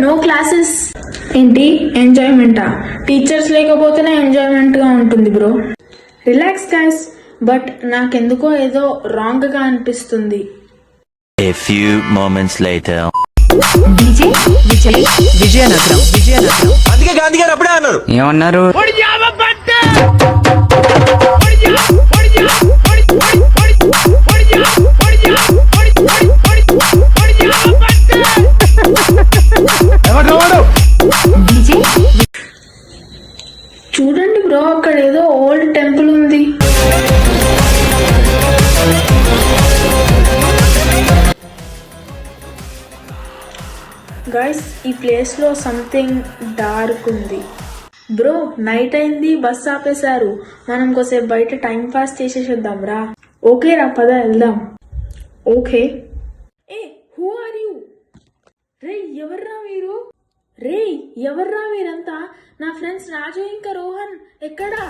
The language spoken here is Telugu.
No classes. ఏంటి ఎంజాయ్మెంటా? టీచర్స్ లేకపోతేనే ఎంజాయ్మెంట్గా ఉంటుంది బ్రో. రిలాక్స్ గైస్, బట్ నాకెందుకో ఏదో రాంగ్గా అనిపిస్తుంది. A few moments later. Vizianagaram అందుకే గాంధీ గారు అప్పుడే అన్నారు. ఏమన్నారు? చూడండి బ్రో, అక్కడ ఏదో ఓల్డ్ టెంపుల్ ఉంది. గైస్, ఈ ప్లేస్లో సంథింగ్ డార్క్ ఉంది. బ్రో, నైట్ అయింది, బస్ ఆపేశారు. మనం కొద్దిసేపు బయట టైం పాస్ చేసేసేద్దాం రా. ఓకే రా, పద వెళ్దాం. ఓకే. ఏ, హూ ఆర్ యూ? రే, ఎవర్రా మీరు? రే, ఎవర్రా మీరంతా? నా ఫ్రెండ్స్ రాజు ఇంకా రోహన్ ఎక్కడా?